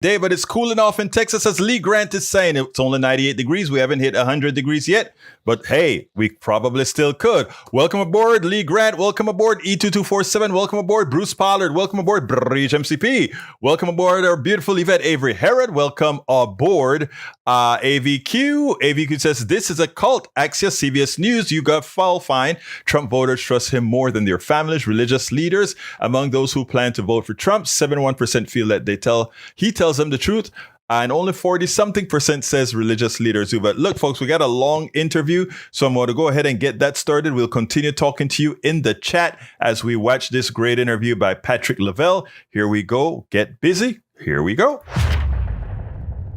Day, but it's cooling off in Texas, as Lee Grant is saying. It's only 98 degrees. We haven't hit 100 degrees yet, but hey, we probably still could. Welcome aboard, Lee Grant. Welcome aboard, E2247. Welcome aboard, Bruce Pollard. Welcome aboard, Bridge MCP. Welcome aboard, our beautiful Yvette Avery Herod. Welcome aboard, AVQ. AVQ says, this is a cult. Axios, CBS News, you got foul fine. Trump voters trust him more than their families, religious leaders. Among those who plan to vote for Trump, 71% feel that he tells them the truth, and only 40-something% says religious leaders do. But look, folks, we got a long interview, so I'm going to go ahead and get that started. We'll continue talking to you in the chat as we watch this great interview by Patrick Lovell. Here we go. Get busy. Here we go.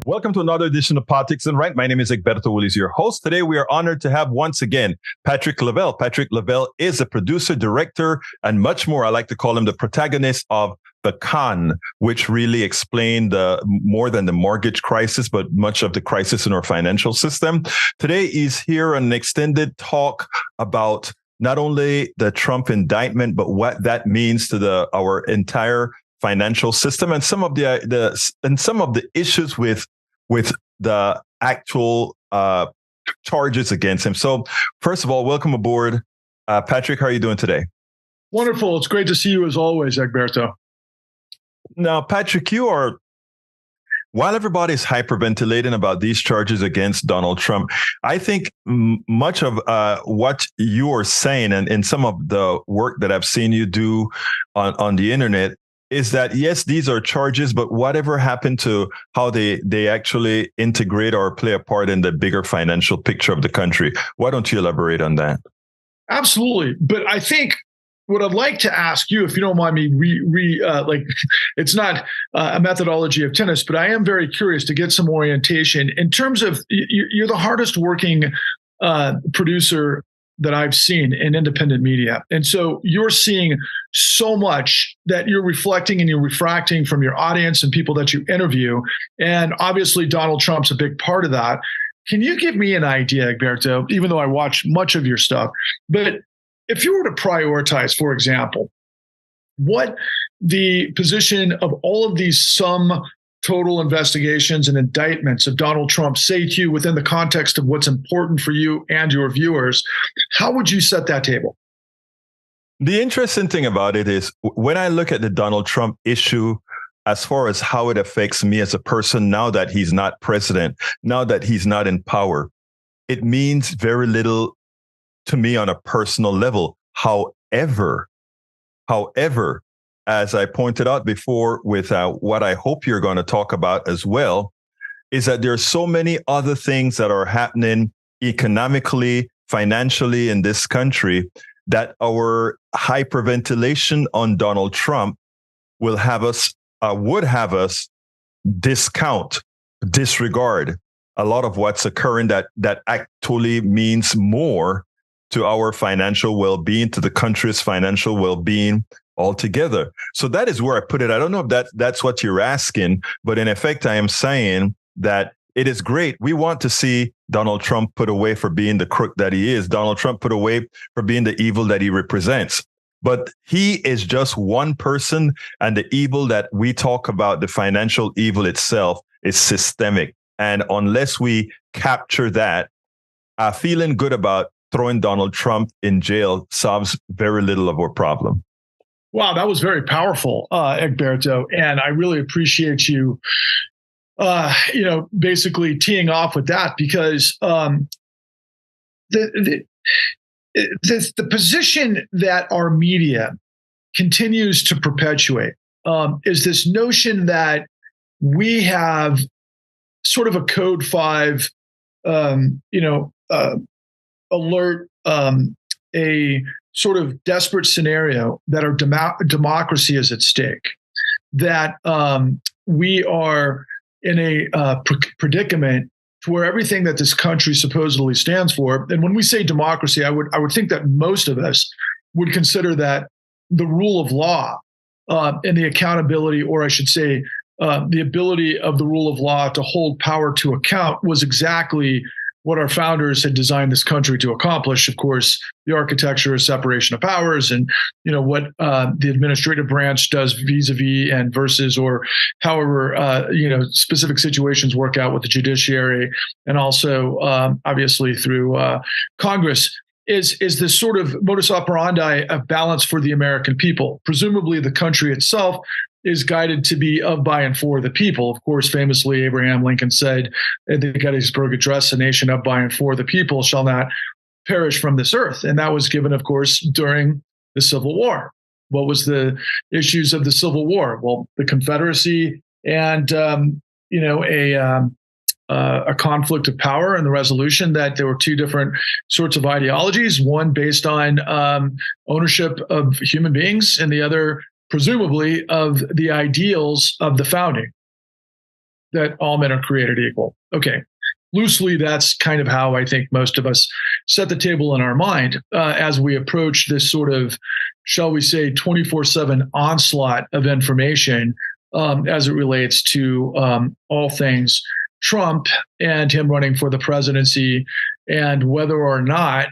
Welcome to another edition of Politics and Right. My name is Egberto Willies, your host. Today, we are honored to have once again Patrick Lovell. Patrick Lovell is a producer, director, and much more. I like to call him the protagonist of The Con, which really explained more than the mortgage crisis, but much of the crisis in our financial system. Today, he's here on an extended talk about not only the Trump indictment, but what that means to our entire financial system, and some of the issues with the actual charges against him. So, first of all, welcome aboard, Patrick. How are you doing today? Wonderful. It's great to see you as always, Egberto. Now, Patrick, while everybody's hyperventilating about these charges against Donald Trump, I think much of what you are saying, and in some of the work that I've seen you do on the internet, is that, yes, these are charges, but whatever happened to how they actually integrate or play a part in the bigger financial picture of the country? Why don't you elaborate on that? Absolutely. But I think what I'd like to ask you, if you don't mind me, it's not a methodology of tennis, but I am very curious to get some orientation in terms of, you're the hardest working producer that I've seen in independent media. And so you're seeing so much that you're reflecting and you're refracting from your audience and people that you interview. And obviously Donald Trump's a big part of that. Can you give me an idea, Egberto, even though I watch much of your stuff, but if you were to prioritize, for example, what the position of all of these sum total investigations and indictments of Donald Trump say to you within the context of what's important for you and your viewers, how would you set that table? The interesting thing about it is, when I look at the Donald Trump issue, as far as how it affects me as a person, now that he's not president, now that he's not in power, it means very little to me on a personal level. However, as I pointed out before, with what I hope you're going to talk about as well, is that there are so many other things that are happening economically, financially in this country, that our hyperventilation on Donald Trump would have us disregard a lot of what's occurring that actually means more to our financial well-being, to the country's financial well-being altogether. So that is where I put it. I don't know if that's what you're asking, but in effect, I am saying that it is great. We want to see Donald Trump put away for being the crook that he is. Donald Trump put away for being the evil that he represents. But he is just one person, and the evil that we talk about, the financial evil itself, is systemic. And unless we capture that, feeling good about throwing Donald Trump in jail solves very little of our problem. Wow, that was very powerful, Egberto, and I really appreciate you, basically teeing off with that, because the position that our media continues to perpetuate is this notion that we have sort of a code 5, alert, a sort of desperate scenario that our democracy is at stake, that we are in a predicament to where everything that this country supposedly stands for. And when we say democracy, I would think that most of us would consider that the rule of law and the accountability, or I should say, the ability of the rule of law to hold power to account, was exactly what our founders had designed this country to accomplish. Of course, the architecture of separation of powers, and what the administrative branch does vis-a-vis and versus, or however specific situations work out with the judiciary, and also obviously through Congress. Is this sort of modus operandi of balance for the American people? Presumably, the country itself is guided to be of, by, and for the people. Of course, famously, Abraham Lincoln said in the Gettysburg Address, "A nation of, by, and for the people shall not perish from this earth." And that was given, of course, during the Civil War. What was the issues of the Civil War? Well, the Confederacy and a conflict of power, and the resolution that there were two different sorts of ideologies, one based on ownership of human beings, and the other presumably of the ideals of the founding, that all men are created equal. Okay. Loosely, that's kind of how I think most of us set the table in our mind as we approach this sort of, shall we say, 24/7 onslaught of information as it relates to all things Trump and him running for the presidency, and whether or not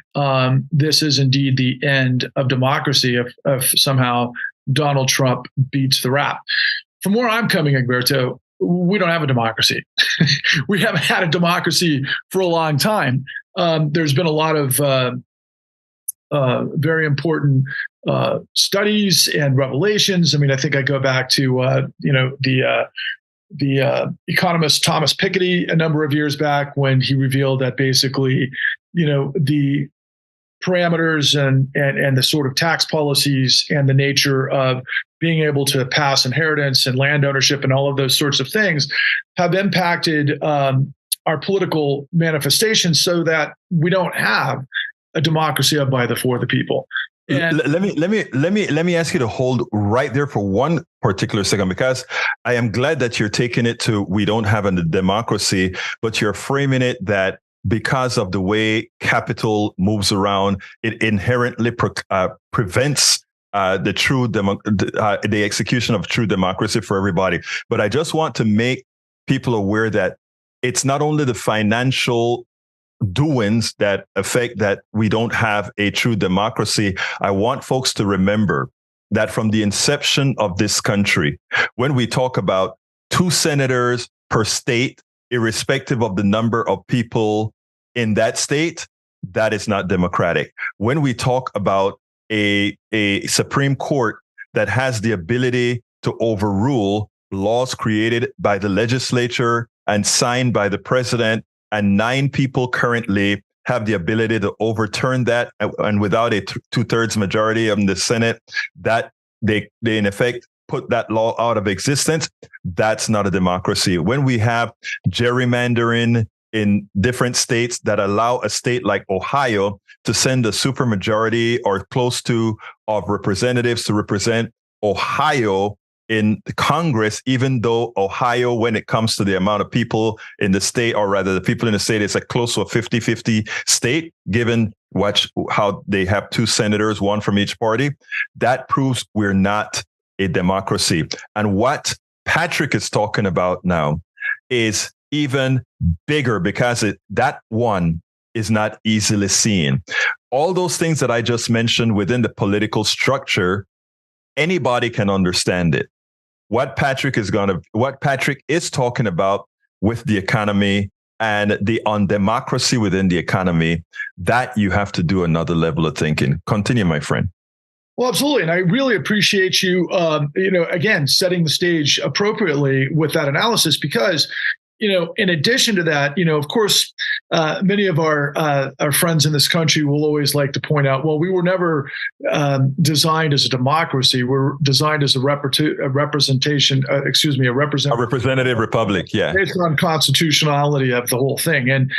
this is indeed the end of democracy if somehow Donald Trump beats the rap. From where I'm coming, Egberto, we don't have a democracy. We haven't had a democracy for a long time. There's been a lot of very important studies and revelations. I mean, I think I go back to the economist Thomas Piketty a number of years back, when he revealed that basically, the parameters and the sort of tax policies and the nature of being able to pass inheritance and land ownership and all of those sorts of things have impacted our political manifestations, so that we don't have a democracy of, by, the, for the people. And let me ask you to hold right there for one particular second, because I am glad that you're taking it to, we don't have a democracy, but you're framing it that because of the way capital moves around, it inherently prevents the execution of true democracy for everybody. But I just want to make people aware that it's not only the financial doings that affect that we don't have a true democracy. I want folks to remember that from the inception of this country, when we talk about 2 senators per state, irrespective of the number of people in that state, that is not democratic. When we talk about a Supreme Court that has the ability to overrule laws created by the legislature and signed by the president, and 9 people currently have the ability to overturn that, and without a 2/3 majority of the Senate, that they in effect put that law out of existence. That's not a democracy. When we have gerrymandering in different states that allow a state like Ohio to send a supermajority or close to of representatives to represent Ohio in the Congress, even though Ohio, when it comes to the amount of people in the state, or rather the people in the state, it's a close to a 50-50 state, given how they have 2 senators, 1 from each party. That proves we're not a democracy. And what Patrick is talking about now is even bigger, because that one is not easily seen. All those things that I just mentioned within the political structure, anybody can understand it. What Patrick is talking about with the economy and the undemocracy within the economy, that you have to do another level of thinking. Continue, my friend. Well, absolutely. And I really appreciate you, again, setting the stage appropriately with that analysis, because, in addition to that, of course, many of our friends in this country will always like to point out, well, we were never designed as a democracy. We're designed as a representative republic. Yeah. Based on constitutionality of the whole thing. And,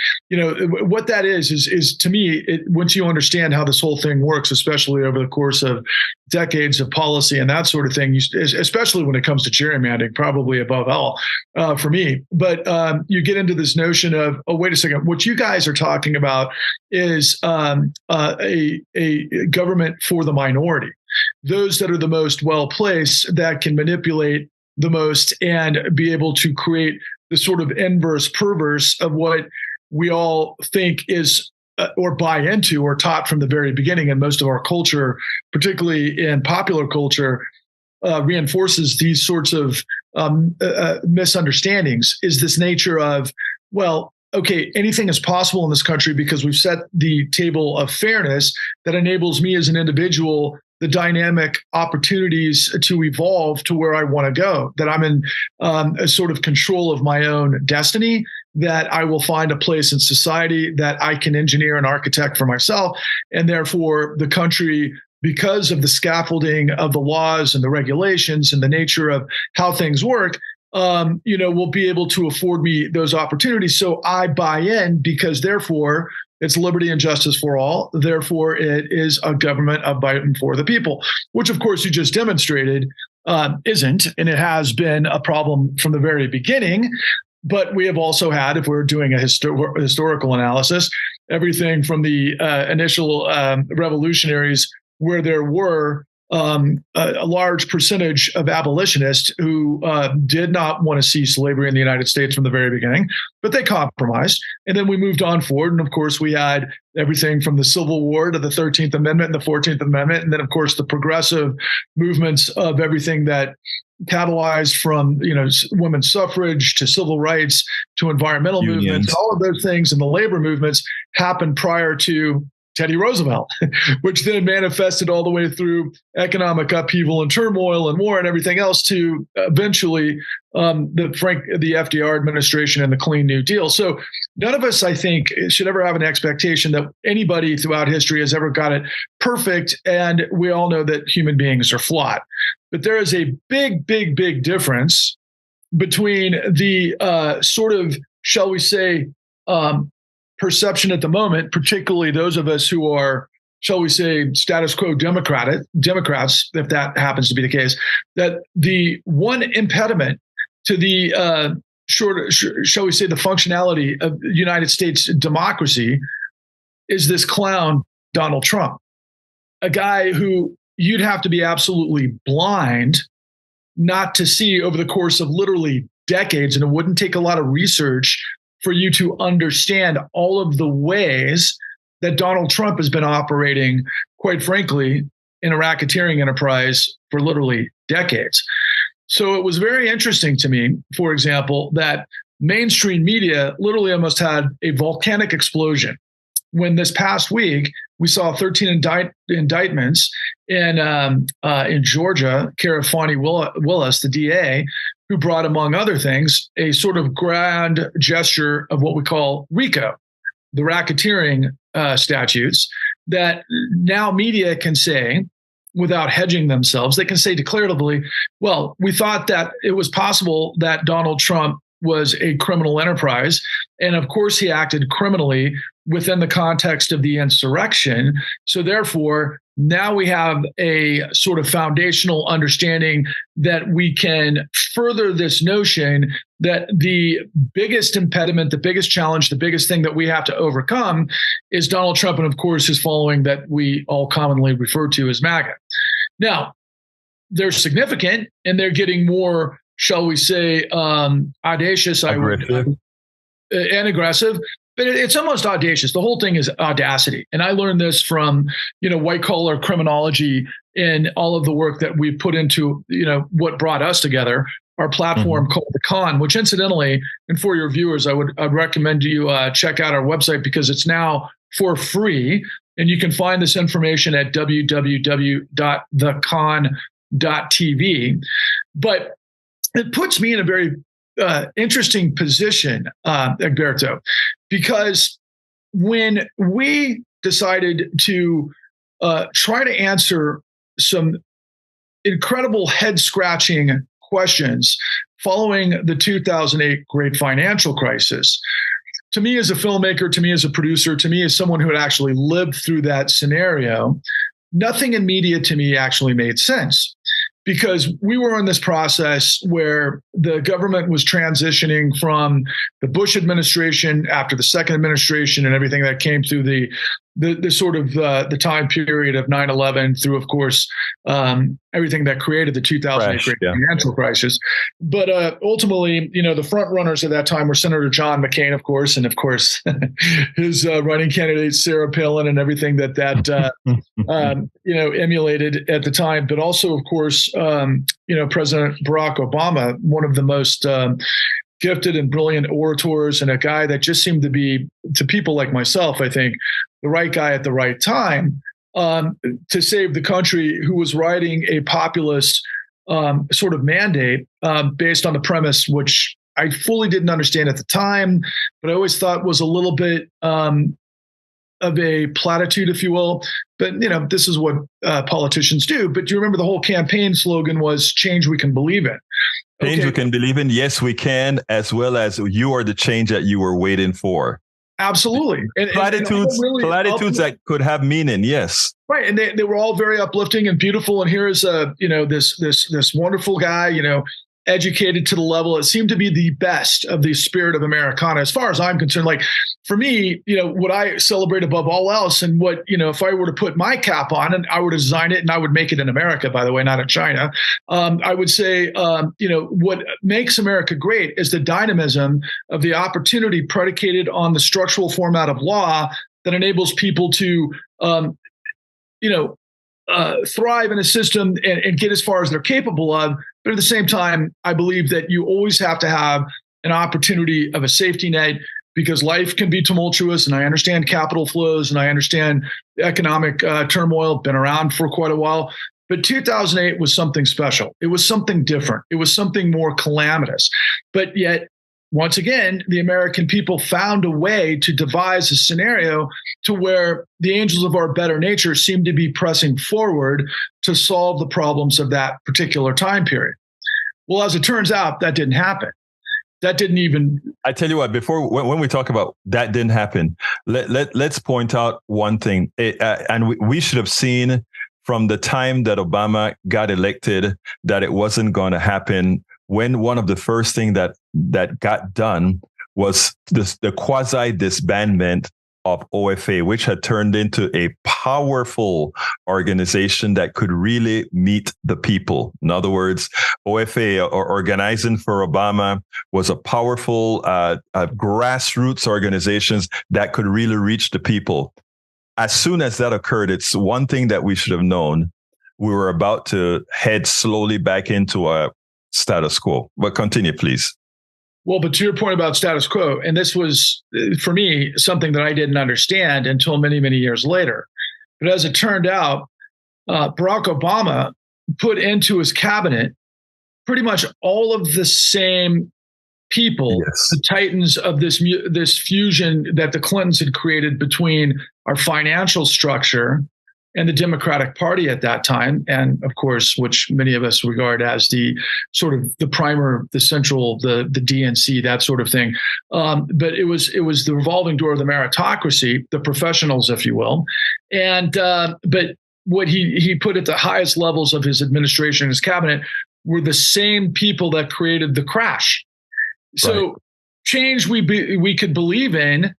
what that is to me, once you understand how this whole thing works, especially over the course of decades of policy and that sort of thing, especially when it comes to gerrymandering, probably above all for me. But you get into this notion of, oh, wait a second, what you guys are talking about is a government for the minority, those that are the most well-placed, that can manipulate the most and be able to create the sort of inverse perverse of what we all think is or buy into or taught from the very beginning in most of our culture, particularly in popular culture, reinforces these sorts of misunderstandings, is this nature of, well, okay, anything is possible in this country because we've set the table of fairness that enables me as an individual the dynamic opportunities to evolve to where I want to go, that I'm in a sort of control of my own destiny, that I will find a place in society that I can engineer and architect for myself. And therefore, the country, because of the scaffolding of the laws and the regulations and the nature of how things work, will be able to afford me those opportunities. So I buy in because therefore it's liberty and justice for all. Therefore, it is a government of, by, and for the people, which of course you just demonstrated isn't, and it has been a problem from the very beginning. But we have also had, if we're doing a historical analysis, everything from the initial revolutionaries, where there were a large percentage of abolitionists who did not want to see slavery in the United States from the very beginning, but they compromised. And then we moved on forward. And of course, we had everything from the Civil War to the 13th Amendment and the 14th Amendment. And then, of course, the progressive movements of everything that catalyzed from, women's suffrage to civil rights to environmental movements. All of those things and the labor movements happened prior to Teddy Roosevelt, which then manifested all the way through economic upheaval and turmoil and war and everything else to eventually the FDR administration and the Clean New Deal. So none of us, I think, should ever have an expectation that anybody throughout history has ever got it perfect. And we all know that human beings are flawed. But there is a big, big, big difference between the sort of, shall we say, perception at the moment, particularly those of us who are, shall we say, status quo Democrats, if that happens to be the case, that the one impediment to the shall we say, the functionality of the United States democracy is this clown, Donald Trump, a guy who you'd have to be absolutely blind not to see over the course of literally decades, and it wouldn't take a lot of research for you to understand all of the ways that Donald Trump has been operating, quite frankly, in a racketeering enterprise for literally decades. So it was very interesting to me, for example, that mainstream media literally almost had a volcanic explosion when this past week we saw 13 indictments in Georgia, care of Fani Willis, the DA, who brought, among other things, a sort of grand gesture of what we call RICO, the racketeering statutes, that now media can say, without hedging themselves, they can say declaratively, well, we thought that it was possible that Donald Trump was a criminal enterprise. And of course, he acted criminally within the context of the insurrection. So therefore, now we have a sort of foundational understanding that we can further this notion that the biggest impediment, the biggest challenge, the biggest thing that we have to overcome is Donald Trump and, of course, his following that we all commonly refer to as MAGA. Now, they're significant and they're getting more, shall we say, audacious, and aggressive. But it's almost audacious. The whole thing is audacity. And I learned this from, white collar criminology and all of the work that we put into, what brought us together, our platform called The Con, which incidentally, and for your viewers, I'd recommend you check out our website because it's now for free. And you can find this information at www.thecon.tv. But it puts me in a very interesting position, Egberto, because when we decided to try to answer some incredible head-scratching questions following the 2008 great financial crisis, to me as a filmmaker, to me as a producer, to me as someone who had actually lived through that scenario, nothing in media to me actually made sense. Because we were in this process where the government was transitioning from the Bush administration after the second administration and everything that came through the the sort of the time period of 9/11 through, of course, everything that created the 2008 great financial crisis. But ultimately, the front runners at that time were Senator John McCain, of course, and of course his running candidate Sarah Palin and everything that emulated at the time. But also, of course, President Barack Obama, one of the most gifted and brilliant orators, and a guy that just seemed to be, to people like myself, I think, the right guy at the right time to save the country, who was writing a populist sort of mandate based on the premise, which I fully didn't understand at the time, but I always thought was a little bit of a platitude, if you will. But, this is what politicians do. But do you remember the whole campaign slogan was change we can believe in? Change we can believe in. Yes, we can, as well as you are the change that you were waiting for. Absolutely. Platitudes that could have meaning. Yes. Right. And they were all very uplifting and beautiful. And here is this wonderful guy, educated to the level. It seemed to be the best of the spirit of Americana, as far as I'm concerned. Like, for me, what I celebrate above all else, and what, if I were to put my cap on and I were to design it, and I would make it in America, by the way, not in China, I would say, what makes America great is the dynamism of the opportunity predicated on the structural format of law that enables people to, thrive in a system and get as far as they're capable of. But at the same time, I believe that you always have to have an opportunity of a safety net, because life can be tumultuous. And I understand capital flows, and I understand economic turmoil, been around for quite a while. But 2008 was something special. It was something different. It was something more calamitous. But yet, once again, the American people found a way to devise a scenario to where the angels of our better nature seem to be pressing forward to solve the problems of that particular time period. Well, as it turns out, that didn't happen. That didn't even. I tell you what, when we talk about that didn't happen, let's point out one thing. And we should have seen from the time that Obama got elected that it wasn't going to happen, when one of the first things that got done was the quasi disbandment of OFA, which had turned into a powerful organization that could really meet the people. In other words, OFA, or Organizing for Obama, was a powerful grassroots organization that could really reach the people. As soon as that occurred, it's one thing that we should have known. We were about to head slowly back into a status quo. But continue, please. Well, but to your point about status quo, and this was, for me, something that I didn't understand until many, many years later. But as it turned out, Barack Obama put into his cabinet pretty much all of the same people, yes, the titans of this fusion that the Clintons had created between our financial structure and the Democratic Party at that time, and of course, which many of us regard as the sort of the primer, the central, the DNC, that sort of thing. But it was the revolving door of the meritocracy, the professionals, if you will. And but what he put at the highest levels of his administration, his cabinet, were the same people that created the crash. So right. Change we could believe in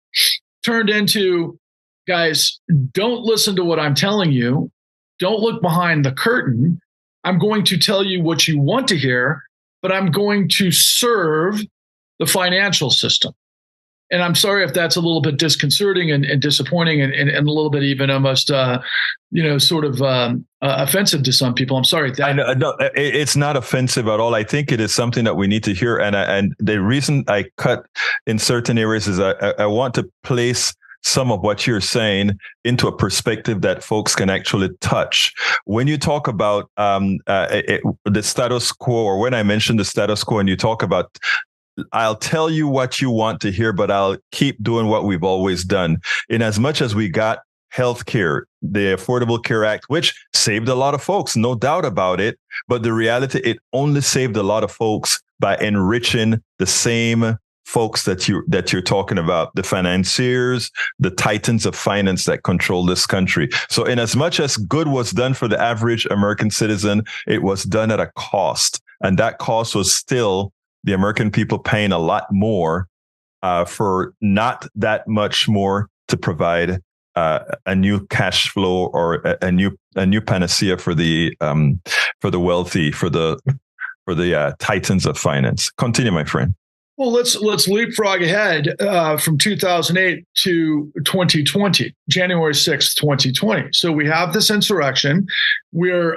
turned into, guys, don't listen to what I'm telling you. Don't look behind the curtain. I'm going to tell you what you want to hear, but I'm going to serve the financial system. And I'm sorry if that's a little bit disconcerting and disappointing and a little bit even almost, sort of offensive to some people. I'm sorry. No, it's not offensive at all. I think it is something that we need to hear. And the reason I cut in certain areas is I want to place some of what you're saying into a perspective that folks can actually touch. When you talk about the status quo, or when I mention the status quo and you talk about, I'll tell you what you want to hear, but I'll keep doing what we've always done. In as much as we got healthcare, the Affordable Care Act, which saved a lot of folks, no doubt about it. But the reality, it only saved a lot of folks by enriching the same folks that you're talking about, the financiers, the titans of finance that control this country. So in as much as good was done for the average American citizen, it was done at a cost. And that cost was still the American people paying a lot more for not that much more to provide a new cash flow or a new panacea for the wealthy, for the titans of finance. Continue, my friend. Well, let's leapfrog ahead from 2008 to 2020, January 6th, 2020. So we have this insurrection. We're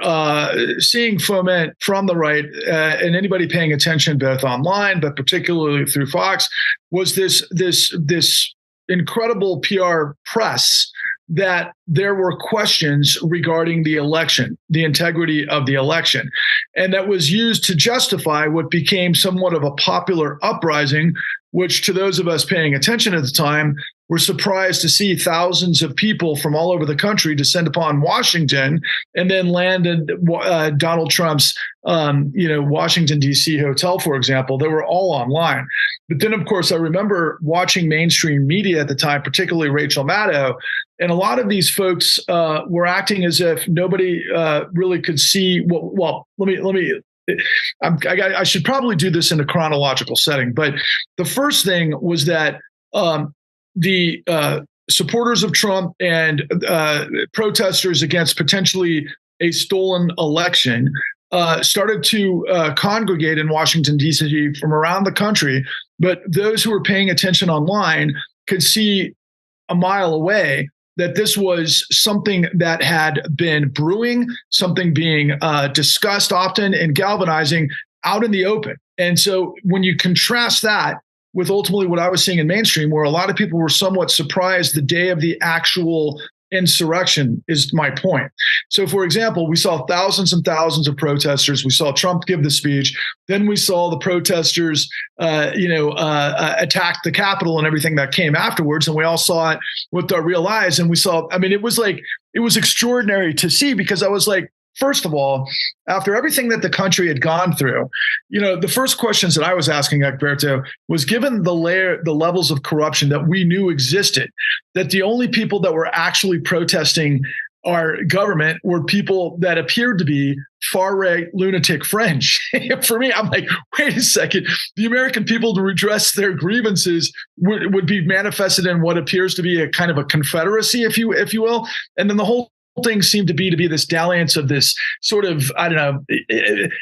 seeing foment from the right, and anybody paying attention, both online, but particularly through Fox, was this incredible PR press that there were questions regarding the election, the integrity of the election. And that was used to justify what became somewhat of a popular uprising, which to those of us paying attention at the time, were surprised to see thousands of people from all over the country descend upon Washington and then landed Donald Trump's, Washington, D.C. hotel, for example. They were all online. But then, of course, I remember watching mainstream media at the time, particularly Rachel Maddow, and a lot of these folks were acting as if nobody really could see. I should probably do this in a chronological setting, but the first thing was that the supporters of Trump and protesters against potentially a stolen election started to congregate in Washington, D.C. from around the country. But those who were paying attention online could see a mile away that this was something that had been brewing, something being discussed often and galvanizing out in the open. And so when you contrast that with ultimately what I was seeing in mainstream, where a lot of people were somewhat surprised the day of the actual insurrection, is my point. So, for example, we saw thousands and thousands of protesters. We saw Trump give the speech. Then we saw the protesters, attack the Capitol and everything that came afterwards. And we all saw it with our real eyes. And we saw, it was extraordinary to see, because I was like, first of all, after everything that the country had gone through, the first questions that I was asking, Egberto, was, given the levels of corruption that we knew existed, that the only people that were actually protesting our government were people that appeared to be far-right lunatic fringe. For me, I'm like, wait a second. The American people, to redress their grievances, would be manifested in what appears to be a kind of a confederacy, if you will. And then the whole thing seemed to be this dalliance of this sort of, I don't know,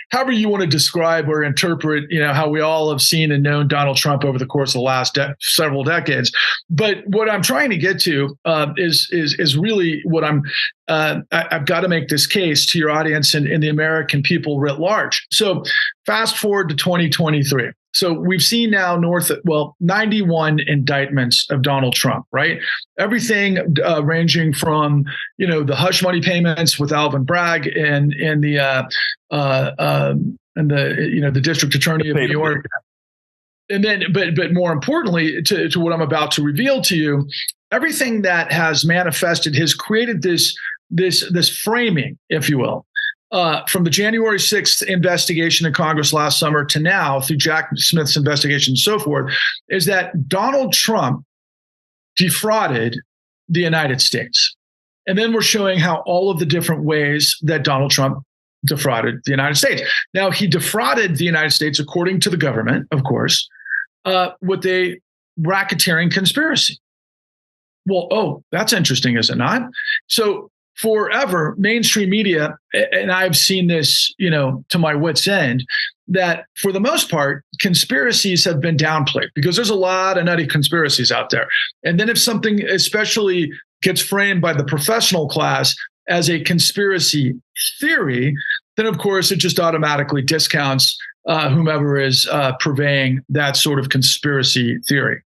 however you want to describe or interpret, how we all have seen and known Donald Trump over the course of the last several decades. But what I'm trying to get to is really what I've got to make this case to your audience and the American people writ large. So fast forward to 2023. So we've seen now 91 indictments of Donald Trump, right? Everything ranging from, the hush money payments with Alvin Bragg and the district attorney of New York. And then, but more importantly, to what I'm about to reveal to you, everything that has manifested has created this framing, if you will. From the January 6th investigation in Congress last summer to now, through Jack Smith's investigation and so forth, is that Donald Trump defrauded the United States. And then we're showing how all of the different ways that Donald Trump defrauded the United States. Now, he defrauded the United States, according to the government, of course, with a racketeering conspiracy. Well, that's interesting, is it not? So forever, mainstream media, and I've seen this, to my wit's end, that for the most part, conspiracies have been downplayed because there's a lot of nutty conspiracies out there. And then if something especially gets framed by the professional class as a conspiracy theory, then of course it just automatically discounts whomever is purveying that sort of conspiracy theory.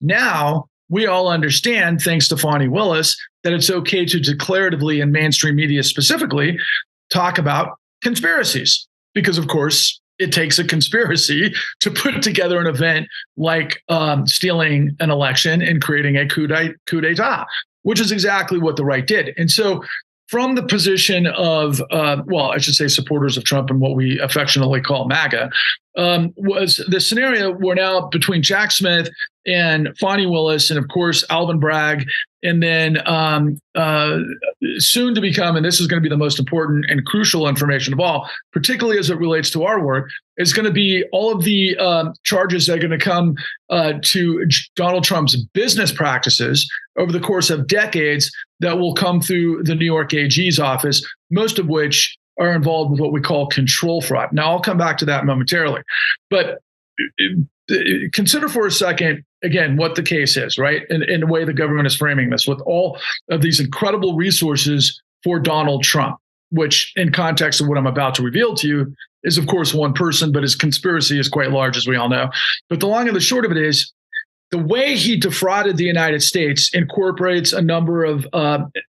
Now, we all understand, thanks to Fani Willis, that it's okay to declaratively, in mainstream media specifically, talk about conspiracies. Because, of course, it takes a conspiracy to put together an event like stealing an election and creating a coup d'etat, which is exactly what the right did. And so from the position of, I should say supporters of Trump and what we affectionately call MAGA, was the scenario where now between Jack Smith and Fani Willis and, of course, Alvin Bragg, and then soon to become, and this is going to be the most important and crucial information of all, particularly as it relates to our work, is going to be all of the charges that are going to come to Donald Trump's business practices over the course of decades that will come through the New York AG's office, most of which are involved with what we call control fraud. Now, I'll come back to that momentarily. But consider for a second, again, what the case is, right? And the way the government is framing this with all of these incredible resources for Donald Trump, which in context of what I'm about to reveal to you is, of course, one person, but his conspiracy is quite large, as we all know. But the long and the short of it is, the way he defrauded the United States incorporates a number of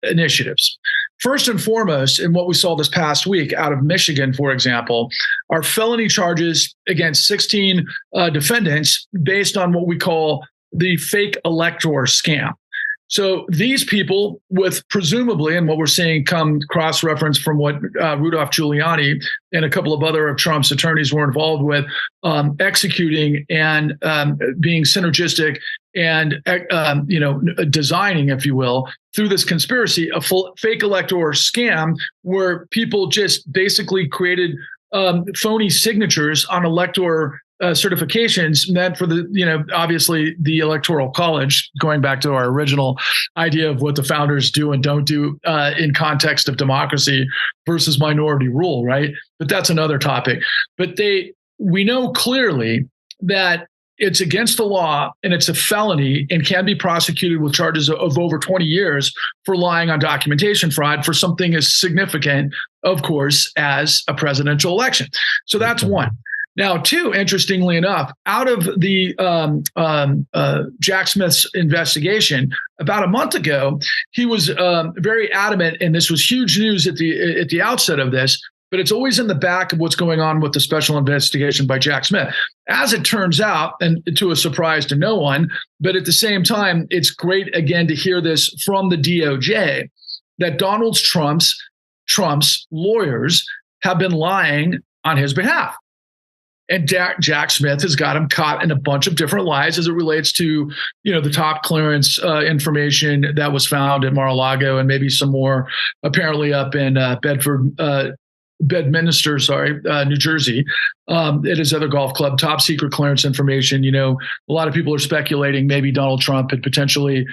initiatives. First and foremost, in what we saw this past week out of Michigan, for example, are felony charges against 16 defendants based on what we call the fake elector scam. So these people, with presumably, and what we're seeing come cross-reference from what Rudolph Giuliani and a couple of other of Trump's attorneys were involved with, executing and being synergistic and designing, if you will, through this conspiracy, a fake elector scam where people just basically created phony signatures on elector certifications meant for the, obviously the Electoral College, going back to our original idea of what the founders do and don't do in context of democracy versus minority rule, right? But that's another topic. But we know clearly that it's against the law and it's a felony and can be prosecuted with charges of over 20 years for lying on documentation fraud for something as significant, of course, as a presidential election. So that's one. Now, two, interestingly enough, out of the Jack Smith's investigation, about a month ago, he was very adamant, and this was huge news at the outset of this, but it's always in the back of what's going on with the special investigation by Jack Smith. As it turns out, and to a surprise to no one, but at the same time, it's great, again, to hear this from the DOJ, that Donald Trump's lawyers have been lying on his behalf. And Jack Smith has got him caught in a bunch of different lies as it relates to, the top clearance information that was found at Mar-a-Lago and maybe some more apparently up in Bedminster, New Jersey, at his other golf club, top secret clearance information. A lot of people are speculating maybe Donald Trump had potentially,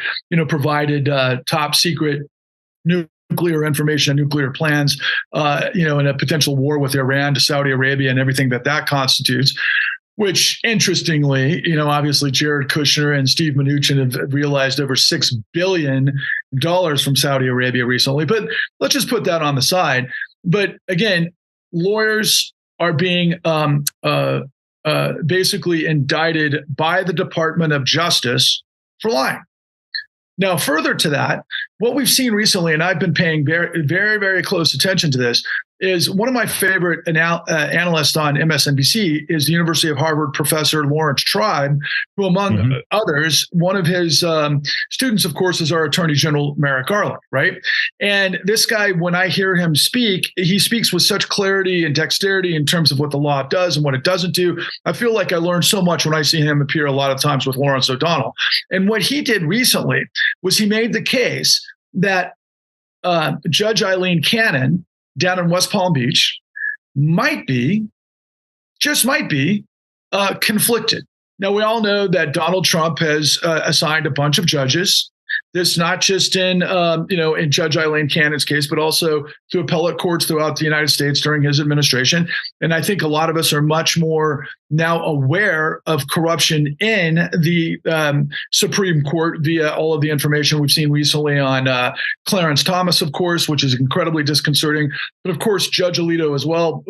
provided top secret nuclear information, nuclear plans, in a potential war with Iran to Saudi Arabia and everything that constitutes, which interestingly, obviously Jared Kushner and Steve Mnuchin have realized over $6 billion from Saudi Arabia recently. But let's just put that on the side. But again, lawyers are being basically indicted by the Department of Justice for lying. Now, further to that, what we've seen recently, and I've been paying very, very, very close attention to this, is one of my favorite analysts on MSNBC is the University of Harvard professor Lawrence Tribe, who, among others, one of his students, of course, is our Attorney General Merrick Garland, right? And this guy, when I hear him speak, he speaks with such clarity and dexterity in terms of what the law does and what it doesn't do. I feel like I learned so much when I see him appear a lot of times with Lawrence O'Donnell. And what he did recently was he made the case that Judge Eileen Cannon down in West Palm Beach might be conflicted. Now, we all know that Donald Trump has assigned a bunch of judges. This not just in Judge Eileen Cannon's case, but also to appellate courts throughout the United States during his administration. And I think a lot of us are much more now aware of corruption in the Supreme Court via all of the information we've seen recently on Clarence Thomas, of course, which is incredibly disconcerting. But of course, Judge Alito as well,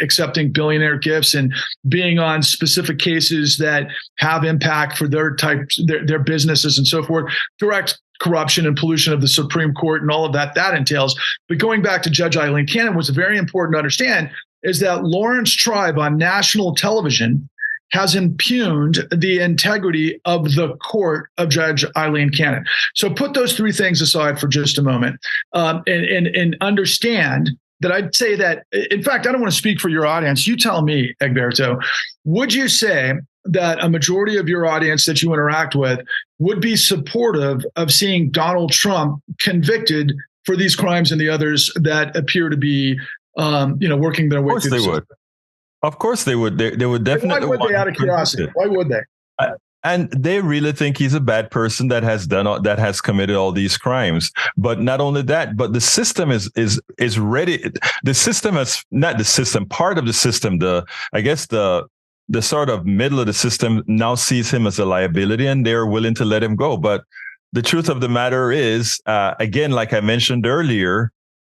accepting billionaire gifts and being on specific cases that have impact for their businesses and so forth. Direct corruption and pollution of the Supreme Court and all of that entails. But going back to Judge Eileen Cannon, what's very important to understand is that Lawrence Tribe on national television has impugned the integrity of the court of Judge Eileen Cannon. So put those three things aside for just a moment and understand that I'd say that, in fact, I don't want to speak for your audience. You tell me, Egberto, would you say that a majority of your audience that you interact with would be supportive of seeing Donald Trump convicted for these crimes and the others that appear to be, working their way through the system? Of course they would. They would definitely. Why would they, out of curiosity? Why would they? And they really think he's a bad person that has committed all these crimes. But not only that, but the system is ready. The system has not the system. Part of the system. The sort of middle of the system now sees him as a liability, and they're willing to let him go. But the truth of the matter is, again, like I mentioned earlier,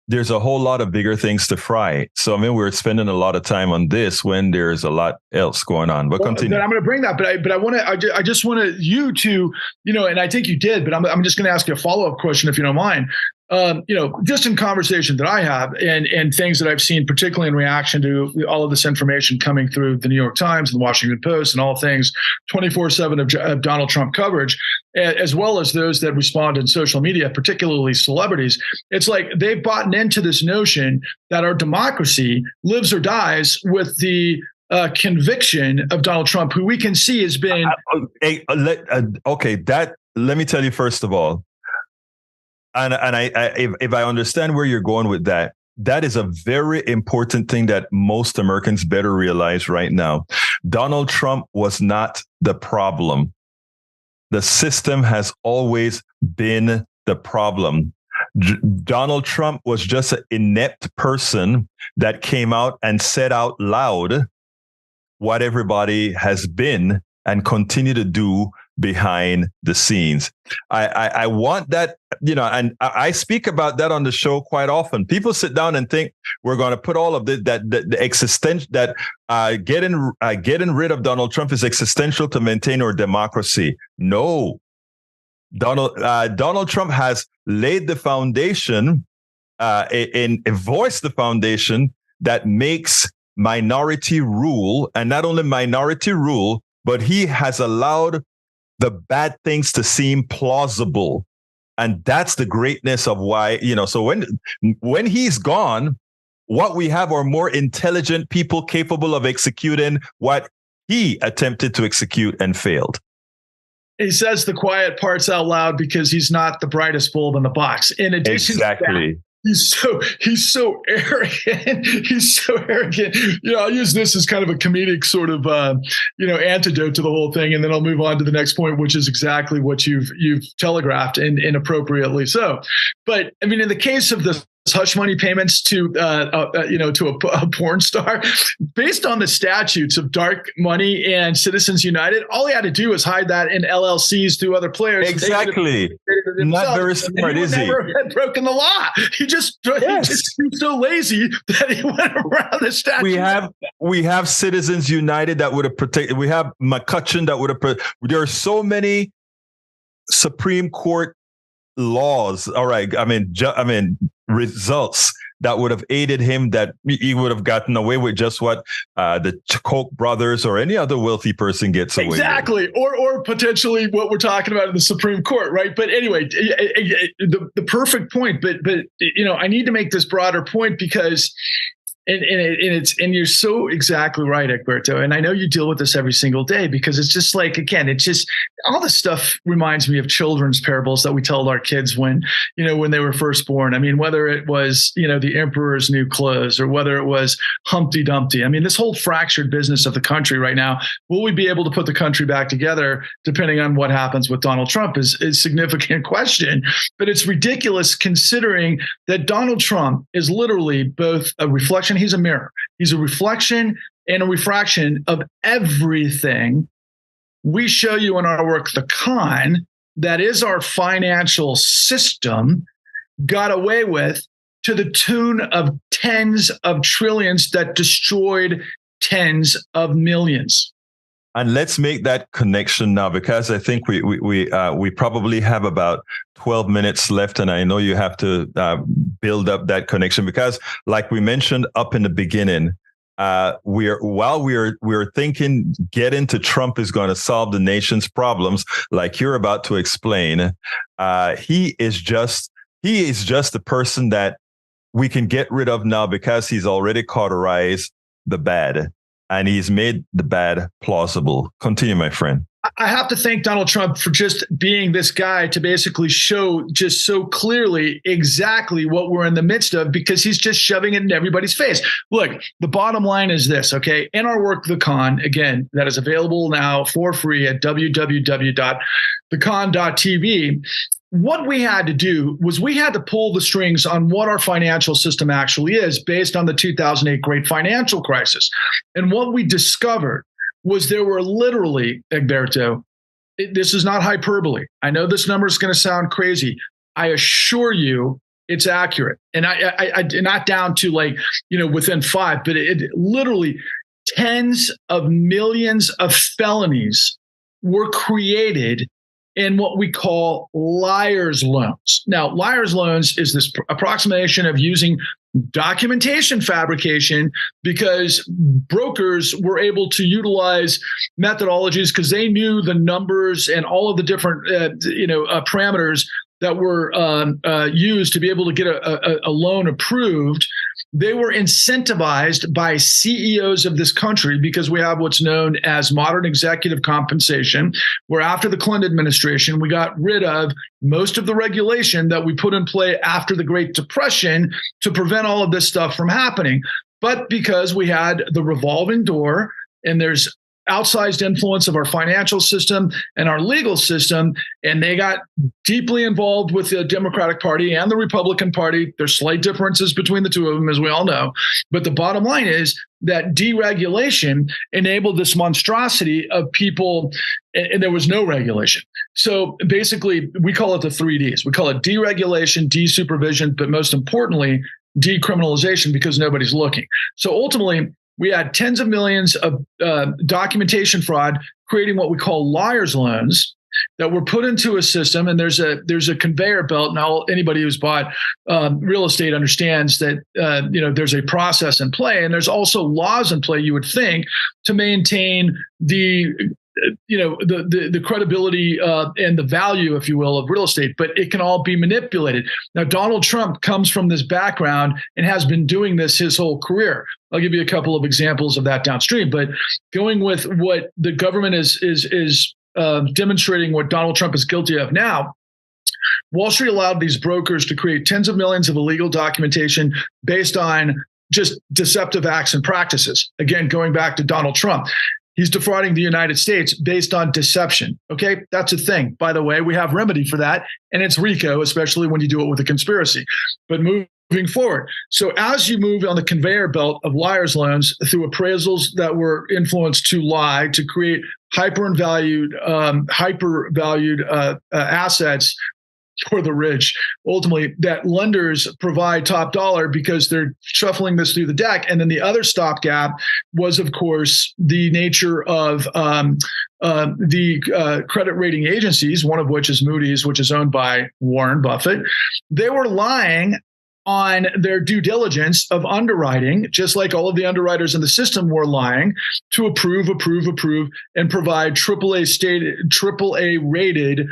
there's a whole lot of bigger things to fry. So, I mean, we're spending a lot of time on this when there's a lot else going on. But continue. I'm going to bring that, but I just want you to, and I think you did, but I'm just going to ask you a follow-up question if you don't mind. Just in conversation that I have and things that I've seen, particularly in reaction to all of this information coming through the New York Times and the Washington Post and all things 24/7 of Donald Trump coverage, as well as those that respond in social media, particularly celebrities. It's like they've bought into this notion that our democracy lives or dies with the conviction of Donald Trump, who we can see has been. Let me tell you, first of all, and if I understand where you're going with that, that is a very important thing that most Americans better realize right now. Donald Trump was not the problem. The system has always been the problem. Donald Trump was just an inept person that came out and said out loud what everybody has been and continue to do behind the scenes. I want that, and I speak about that on the show quite often. People sit down and think we're going to put all of the existential, that getting rid of Donald Trump is existential to maintain our democracy. No, Donald Trump has laid the foundation, voiced the foundation that makes minority rule, and not only minority rule, but he has allowed the bad things to seem plausible. And that's the greatness of why, so when he's gone, what we have are more intelligent people capable of executing what he attempted to execute and failed. He says the quiet parts out loud because he's not the brightest bulb in the box. In addition to that, he's so arrogant. He's so arrogant. I'll use this as kind of a comedic sort of, antidote to the whole thing. And then I'll move on to the next point, which is exactly what you've telegraphed and inappropriately so. But I mean, in the case of the hush money payments to a porn star, based on the statutes of dark money and Citizens United, all he had to do was hide that in LLCs to other players. Exactly. Not very smart, is he? Never had broken the law. He just he's so lazy that he went around the statute. We have Citizens United that would have protected. We have McCutcheon that would have. There are so many Supreme Court laws. All right. I mean, results that would have aided him, that he would have gotten away with just what the Koch brothers or any other wealthy person gets away with. Exactly. Or potentially what we're talking about in the Supreme Court, right? But anyway, the perfect point. But I need to make this broader point because and you're so exactly right, Egberto. And I know you deal with this every single day because it's just like, again, it's just all this stuff reminds me of children's parables that we told our kids when they were first born. I mean, whether it was, the emperor's new clothes or whether it was Humpty Dumpty. I mean, this whole fractured business of the country right now, will we be able to put the country back together depending on what happens with Donald Trump is a significant question. But it's ridiculous considering that Donald Trump is literally both a reflection. He's a mirror. He's a reflection and a refraction of everything we show you in our work, the con that is our financial system got away with to the tune of tens of trillions that destroyed tens of millions. And let's make that connection now, because I think we probably have about 12 minutes left, and I know you have to build up that connection because, like we mentioned up in the beginning, we're thinking getting to Trump is going to solve the nation's problems, like you're about to explain. He is just the person that we can get rid of now because he's already cauterized the bad. And he's made the bad plausible. Continue, my friend. I have to thank Donald Trump for just being this guy to basically show just so clearly exactly what we're in the midst of, because he's just shoving it in everybody's face. Look, the bottom line is this, okay? In our work, The Con, again, that is available now for free at www.thecon.tv. What we had to do was we had to pull the strings on what our financial system actually is based on the 2008 great financial crisis. And what we discovered was there were literally, Egberto, this is not hyperbole. I know this number is going to sound crazy. I assure you it's accurate. And I not down to within 5, but it literally tens of millions of felonies were created in what we call liar's loans. Now, liar's loans is this approximation of using documentation fabrication, because brokers were able to utilize methodologies because they knew the numbers and all of the different parameters that were used to be able to get a loan approved. They were incentivized by CEOs of this country, because we have what's known as modern executive compensation, where after the Clinton administration, we got rid of most of the regulation that we put in play after the Great Depression to prevent all of this stuff from happening. But because we had the revolving door, and there's outsized influence of our financial system and our legal system, and they got deeply involved with the Democratic Party and the Republican Party. There's slight differences between the two of them, as we all know. But the bottom line is that deregulation enabled this monstrosity of people, and there was no regulation. So basically, we call it the 3Ds. We call it deregulation, desupervision, but most importantly, decriminalization, because nobody's looking. So ultimately, we had tens of millions of documentation fraud, creating what we call liar's loans that were put into a system. And there's a conveyor belt. Now, anybody who's bought real estate understands that there's a process in play, and there's also laws in play, you would think, to maintain the credibility and the value, if you will, of real estate, but it can all be manipulated. Now, Donald Trump comes from this background and has been doing this his whole career. I'll give you a couple of examples of that downstream, but going with what the government is demonstrating what Donald Trump is guilty of now, Wall Street allowed these brokers to create tens of millions of illegal documentation based on just deceptive acts and practices. Again, going back to Donald Trump. He's defrauding the United States based on deception. Okay, that's a thing. By the way, we have remedy for that, and it's RICO, especially when you do it with a conspiracy. But moving forward, so as you move on the conveyor belt of liar's loans through appraisals that were influenced to lie to create hypervalued assets for the rich, ultimately, that lenders provide top dollar because they're shuffling this through the deck. And then the other stopgap was, of course, the nature of the credit rating agencies, one of which is Moody's, which is owned by Warren Buffett. They were lying on their due diligence of underwriting, just like all of the underwriters in the system were lying to approve, and provide AAA rated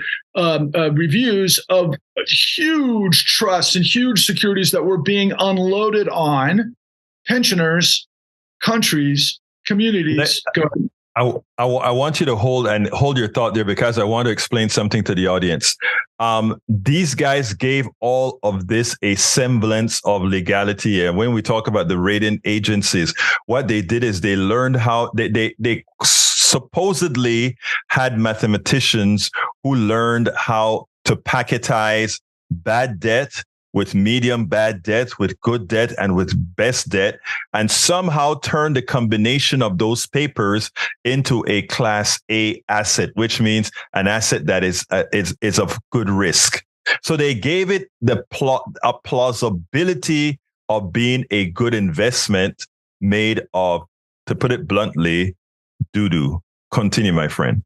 reviews of huge trusts and huge securities that were being unloaded on pensioners, countries, communities. I want you to hold your thought there, because I want to explain something to the audience. These guys gave all of this a semblance of legality. And when we talk about the rating agencies, what they did is they learned how they supposedly had mathematicians who learned how to packetize bad debt with medium bad debt, with good debt, and with best debt, and somehow turn the combination of those papers into a Class A asset, which means an asset that is of good risk. So they gave it a plausibility of being a good investment made of, to put it bluntly, doo-doo. Continue, my friend.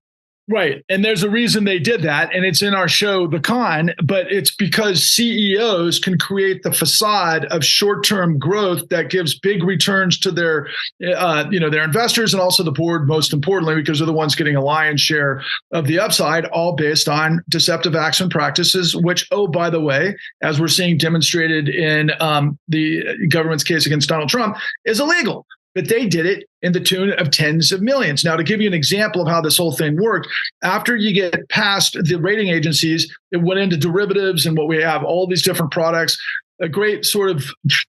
Right. And there's a reason they did that. And it's in our show, The Con, but it's because CEOs can create the facade of short-term growth that gives big returns to their investors, and also the board, most importantly, because they're the ones getting a lion's share of the upside, all based on deceptive acts and practices, which, oh, by the way, as we're seeing demonstrated in the government's case against Donald Trump, is illegal. but they did it in the tune of tens of millions. Now, to give you an example of how this whole thing worked, after you get past the rating agencies, it went into derivatives and what we have, all these different products. A great sort of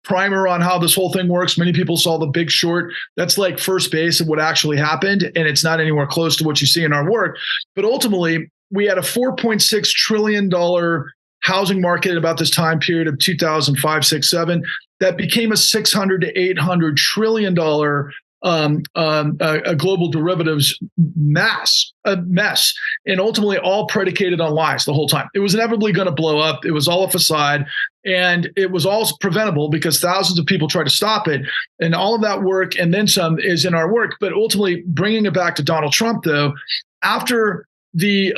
primer on how this whole thing works. Many people saw The Big Short. That's like first base of what actually happened, and it's not anywhere close to what you see in our work. But ultimately, we had a $4.6 trillion housing market at about this time period of 2005, 6, 7 that became a $600 to $800 trillion a global derivatives mess, and ultimately all predicated on lies the whole time. It was inevitably going to blow up. It was all a facade, and it was all preventable because thousands of people tried to stop it. And all of that work and then some is in our work. But ultimately, bringing it back to Donald Trump, though, after the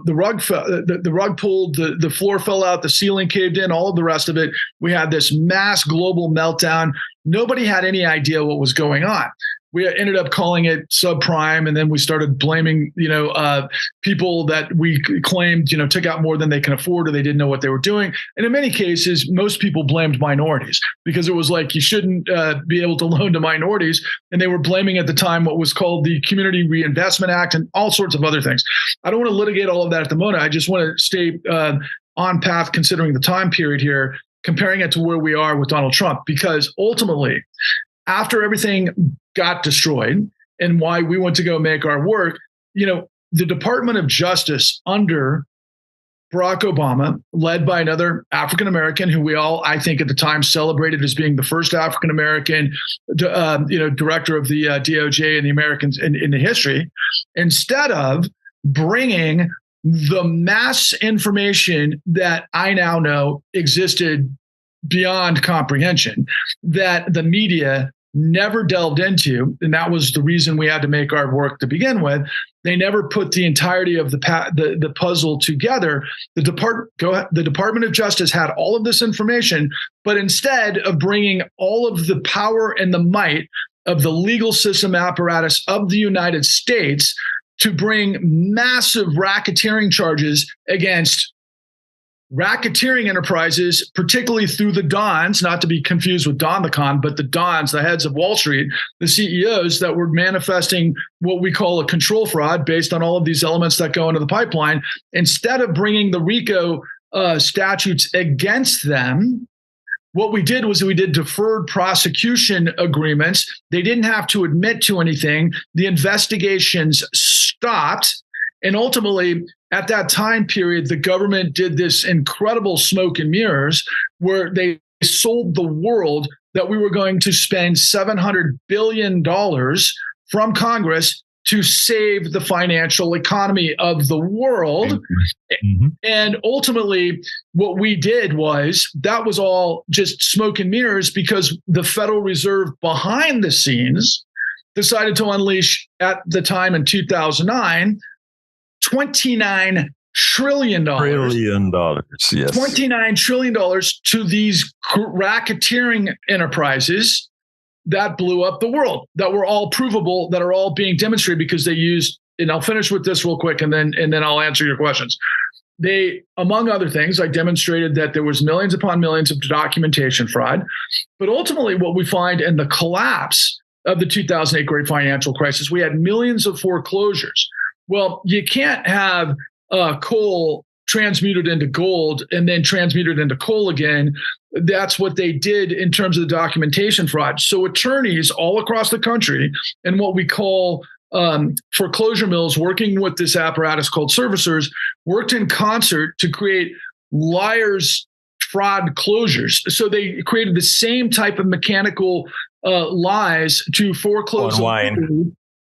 rug pulled, the floor fell out, the ceiling caved in, all of the rest of it. We had this mass global meltdown. Nobody had any idea what was going on. We ended up calling it subprime, and then we started blaming, people that we claimed, took out more than they can afford, or they didn't know what they were doing. And in many cases, most people blamed minorities because it was like you shouldn't be able to loan to minorities, and they were blaming at the time what was called the Community Reinvestment Act and all sorts of other things. I don't want to litigate all of that at the moment. I just want to stay on path considering the time period here, comparing it to where we are with Donald Trump, because ultimately, after everything got destroyed and why we went to go make our work, the Department of Justice under Barack Obama, led by another African-American who we all, I think at the time, celebrated as being the first African-American, director of the DOJ in the Americans in the history, instead of bringing the mass information that I now know existed beyond comprehension that the media never delved into, and that was the reason we had to make our work to begin with. They never put the entirety of the puzzle together. The Department of Justice had all of this information, but instead of bringing all of the power and the might of the legal system apparatus of the United States to bring massive racketeering charges against racketeering enterprises, particularly through the Dons, not to be confused with Don the Con, but the Dons, the heads of Wall Street, the CEOs that were manifesting what we call a control fraud based on all of these elements that go into the pipeline. Instead of bringing the RICO statutes against them, what we did was we did deferred prosecution agreements. They didn't have to admit to anything. The investigations stopped. And ultimately, at that time period, the government did this incredible smoke and mirrors where they sold the world that we were going to spend $700 billion from Congress to save the financial economy of the world. Mm-hmm. And ultimately, what we did was that was all just smoke and mirrors because the Federal Reserve behind the scenes decided to unleash at the time in 2009 $29 trillion. Yes. $29 trillion to these racketeering enterprises that blew up the world, that were all provable, that are all being demonstrated because they used, and I'll finish with this real quick and then I'll answer your questions. They, among other things, I demonstrated that there was millions upon millions of documentation fraud. But ultimately what we find in the collapse of the 2008 great financial crisis, we had millions of foreclosures. Well, you can't have coal transmuted into gold and then transmuted into coal again. That's what they did in terms of the documentation fraud. So attorneys all across the country and what we call foreclosure mills working with this apparatus called servicers worked in concert to create liars fraud closures. So they created the same type of mechanical lies to foreclose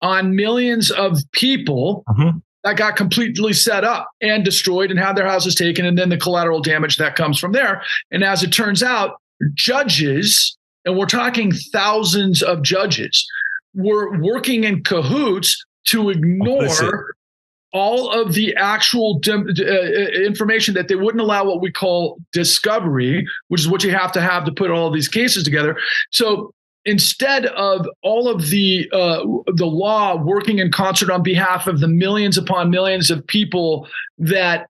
on millions of people that got completely set up and destroyed and had their houses taken, and then the collateral damage that comes from there. And as it turns out, judges, and we're talking thousands of judges, were working in cahoots to ignore all of the actual information that they wouldn't allow what we call discovery, which is what you have to put all of these cases together. So instead of all of the law working in concert on behalf of the millions upon millions of people that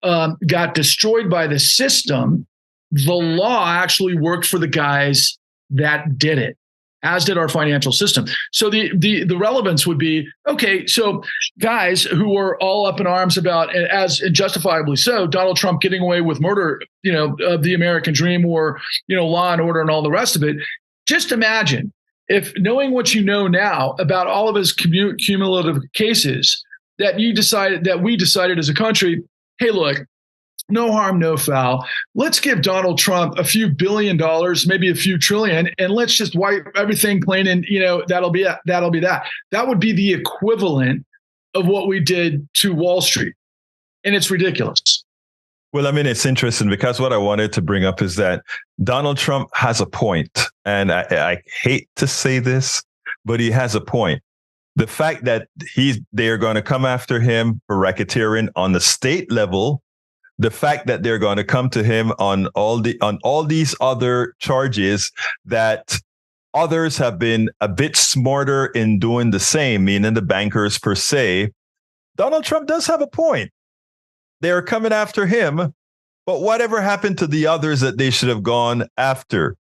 got destroyed by the system, the law actually worked for the guys that did it. as did our financial system. So the relevance would be, okay, so guys who were all up in arms about, as justifiably so, Donald Trump getting away with murder, of the American dream, or, law and order and all the rest of it. Just imagine if, knowing what you know now about all of his cumulative cases, that we decided as a country, hey, look, no harm, no foul. Let's give Donald Trump a few $1 billion, maybe a few trillion, and let's just wipe everything clean. And, that'll be that. That would be the equivalent of what we did to Wall Street. And it's ridiculous. Well, I mean, it's interesting because what I wanted to bring up is that Donald Trump has a point. And I hate to say this, but he has a point. The fact that they're going to come after him for racketeering on the state level, the fact that they're going to come to him on all these other charges that others have been a bit smarter in doing the same, meaning the bankers per se. Donald Trump does have a point. They're coming after him, but whatever happened to the others that they should have gone after?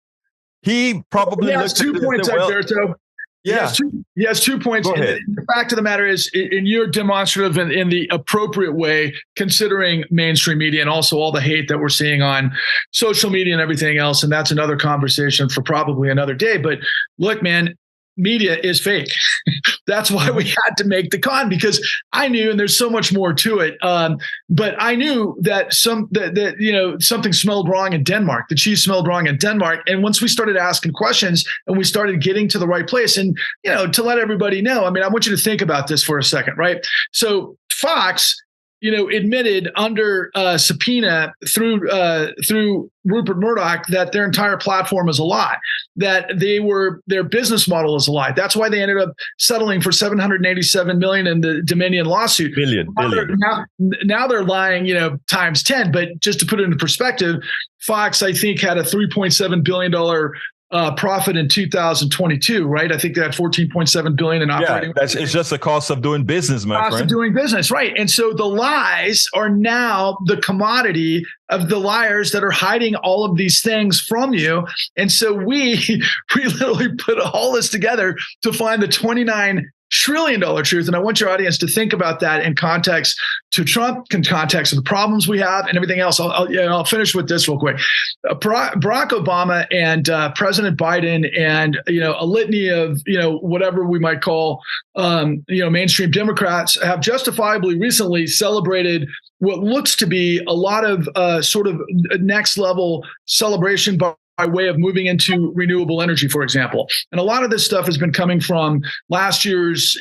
He probably has 2 points, Alberto. Yeah, he has 2 points. The fact of the matter is, and you're demonstrative in the appropriate way, considering mainstream media and also all the hate that we're seeing on social media and everything else. And that's another conversation for probably another day. But look, man, media is fake. That's why we had to make the con, because I knew, and there's so much more to it. But I knew that something smelled wrong in Denmark. The cheese smelled wrong in Denmark. And once we started asking questions and we started getting to the right place, and to let everybody know, I mean, I want you to think about this for a second, right? So Fox, admitted under subpoena through Rupert Murdoch that their entire platform is a lie, that their business model is a lie. That's why they ended up settling for $787 million in the Dominion lawsuit. Billion. Now they're lying, times 10. But just to put it into perspective, Fox, I think, had a $3.7 billion profit in 2022, right? I think they had $14.7 billion in operating. Yeah, it's just the cost of doing business, my friend. Cost of doing business, right? And so the lies are now the commodity of the liars that are hiding all of these things from you. And so we literally put all this together to find the $29 trillion truth. And I want your audience to think about that in context to Trump, in context of the problems we have and everything else. I'll finish with this real quick. Barack Obama and President Biden and, a litany of, whatever we might call, mainstream Democrats have justifiably recently celebrated what looks to be a lot of sort of next level celebration by way of moving into renewable energy, for example. And a lot of this stuff has been coming from last year's,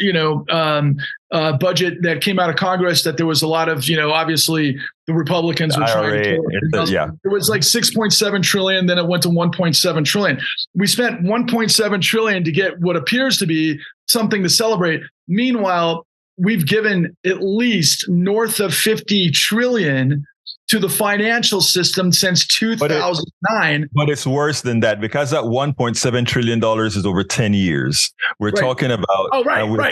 budget that came out of Congress, that there was a lot of, obviously the Republicans were trying to. It was like 6.7 trillion. Then it went to 1.7 trillion. We spent 1.7 trillion to get what appears to be something to celebrate. Meanwhile, we've given at least north of 50 trillion to the financial system since 2009. But it's worse than that, because that $1.7 trillion is over 10 years. We're talking about,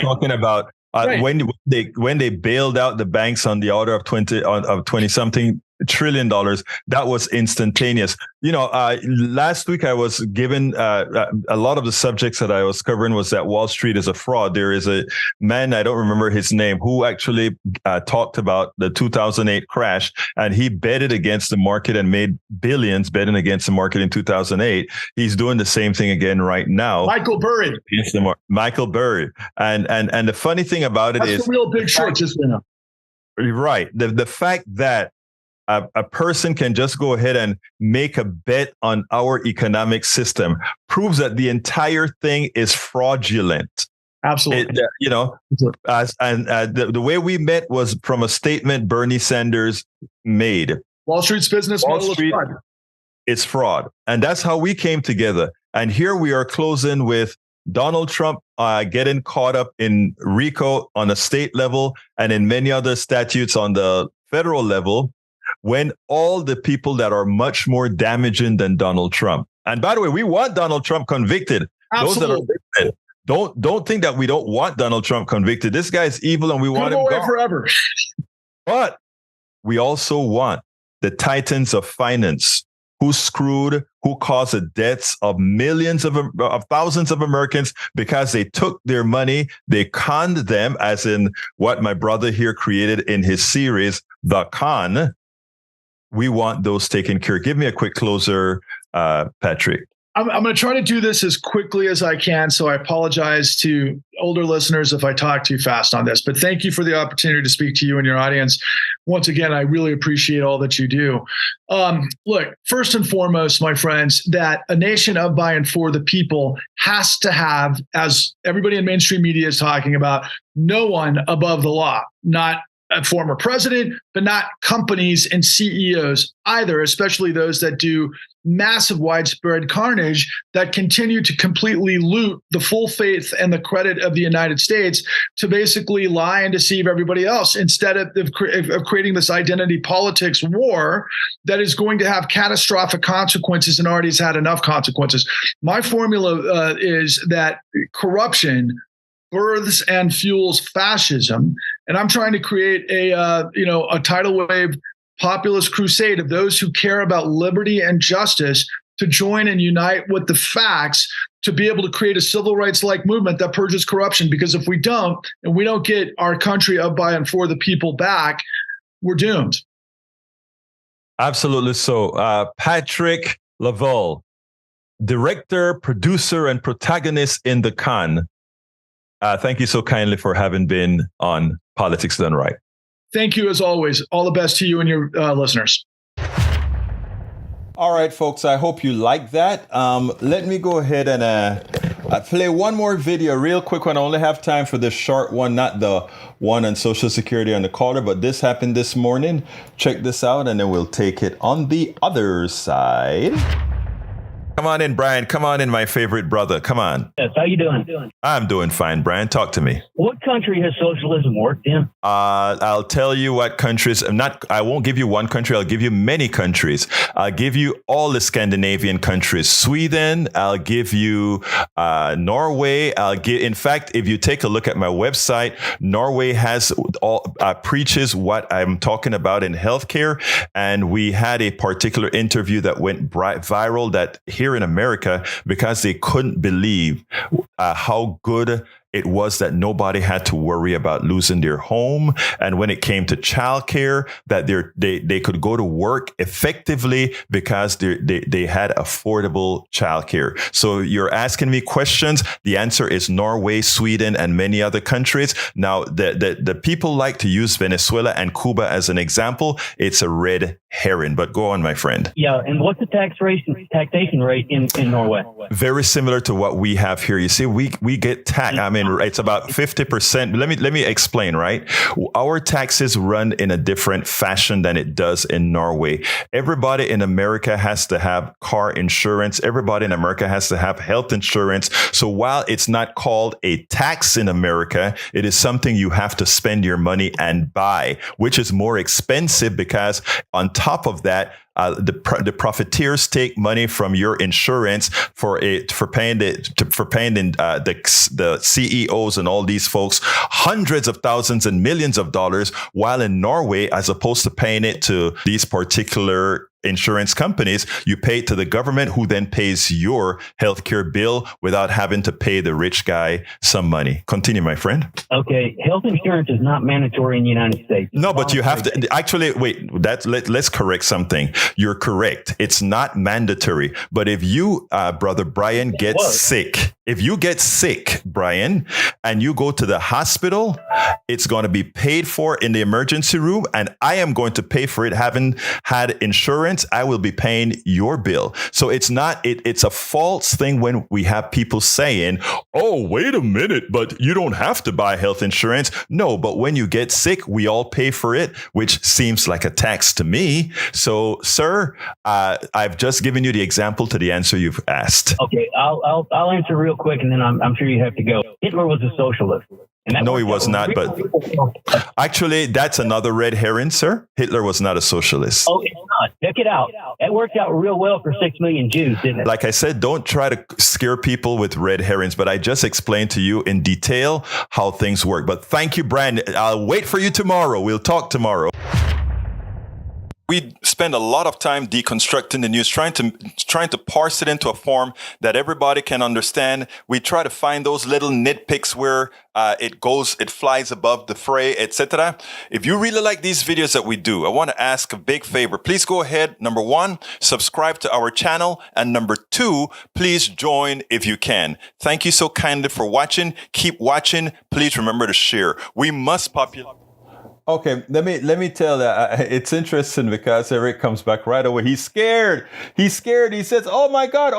talking about when they bailed out the banks on the order of 20 something trillion dollars, that was instantaneous. Last week I was given a lot of the subjects that I was covering was that Wall Street is a fraud. There is a man, I don't remember his name, who actually talked about the 2008 crash, and he betted against the market and made billions betting against the market in 2008. He's doing the same thing again right now. Michael Burry. Michael Burry. And the funny thing about it is that's the real big short, just right. The fact that a person can just go ahead and make a bet on our economic system proves that the entire thing is fraudulent. Absolutely. The way we met was from a statement Bernie Sanders made. Wall Street's business model is fraud. It's fraud. And that's how we came together. And here we are closing with Donald Trump getting caught up in RICO on a state level and in many other statutes on the federal level, when all the people that are much more damaging than Donald Trump. And by the way, we want Donald Trump convicted. Absolutely. Those that are don't think that we don't want Donald Trump convicted. This guy's evil and we want him gone forever. But we also want the titans of finance who screwed, who caused the deaths of millions of thousands of Americans because they took their money, they conned them, as in what my brother here created in his series, The Con. We want those taken care of. Give me a quick closer, Patrick. I'm going to try to do this as quickly as I can. So I apologize to older listeners if I talk too fast on this, but thank you for the opportunity to speak to you and your audience. Once again, I really appreciate all that you do. Look, first and foremost, my friends, that a nation of, by, and for the people has to have, as everybody in mainstream media is talking about, no one above the law, not a former president, but not companies and CEOs either, especially those that do massive widespread carnage that continue to completely loot the full faith and the credit of the United States to basically lie and deceive everybody else instead of creating this identity politics war that is going to have catastrophic consequences and already has had enough consequences. My formula is that corruption births and fuels fascism. And I'm trying to create a tidal wave populist crusade of those who care about liberty and justice to join and unite with the facts to be able to create a civil rights-like movement that purges corruption. Because if we don't, and we don't get our country of, by, and for the people back, we're doomed. Absolutely so. Patrick Lovell, director, producer, and protagonist in The Con. Thank you so kindly for having been on Politics Done Right. Thank you, as always. All the best to you and your listeners. All right, folks, I hope you like that. Let me go ahead and play one more video, real quick one. I only have time for this short one, not the one on Social Security on the caller, but this happened this morning. Check this out, and then we'll take it on the other side. Come on in, Brian. Come on in, my favorite brother. Come on. Yes, how you doing? I'm doing fine, Brian. Talk to me. What country has socialism worked in? I'll tell you what countries. I won't give you one country. I'll give you many countries. I'll give you all the Scandinavian countries. Sweden. I'll give you Norway. In fact, if you take a look at my website, Norway has preaches what I'm talking about in healthcare. And we had a particular interview that went viral that here in America, because they couldn't believe how good it was that nobody had to worry about losing their home. And when it came to childcare, that they could go to work effectively because they had affordable childcare. So you're asking me questions. The answer is Norway, Sweden, and many other countries. Now, the people like to use Venezuela and Cuba as an example. It's a red herring, but go on, my friend. Yeah. And what's the taxation rate in Norway? Very similar to what we have here. You see, we get taxed. I mean, it's about 50%. Let me explain, right? Our taxes run in a different fashion than it does in Norway. Everybody in America has to have car insurance. Everybody in America has to have health insurance. So while it's not called a tax in America, it is something you have to spend your money and buy, which is more expensive because on top of that, the profiteers take money from your insurance for paying the CEOs and all these folks hundreds of thousands and millions of dollars, while in Norway, as opposed to paying it to these particular insurance companies, you pay it to the government, who then pays your healthcare bill without having to pay the rich guy some money. Continue, my friend. Okay, health insurance is not mandatory in the United States. No, but you have to actually wait. Let's correct something. You're correct. It's not mandatory. But if you, brother Brian, if you get sick, Brian, and you go to the hospital, it's going to be paid for in the emergency room, and I am going to pay for it. Having had insurance, I will be paying your bill. So it's not, it's a false thing when we have people saying, oh, wait a minute, but you don't have to buy health insurance. No, but when you get sick, we all pay for it, which seems like a tax to me. So, sir, I've just given you the example to the answer you've asked. Okay, I'll answer real quick, and then I'm sure you have to go. Hitler was a socialist. No, he was not. But actually, that's another red herring, sir. Hitler was not a socialist. Oh, it's not. Check it out. It worked out real well for 6 million Jews, didn't it? Like I said, don't try to scare people with red herrings, but I just explained to you in detail how things work. But thank you, Brian. I'll wait for you tomorrow. We'll talk tomorrow. We spend a lot of time deconstructing the news, trying to parse it into a form that everybody can understand. We try to find those little nitpicks where it flies above the fray, etc. If you really like these videos that we do, I want to ask a big favor. Please go ahead. Number one, subscribe to our channel. And number two, please join if you can. Thank you so kindly for watching. Keep watching. Please remember to share. We must populate. Okay, let me tell that it's interesting because Eric comes back right away. He's scared. He's scared. He says, "Oh my God,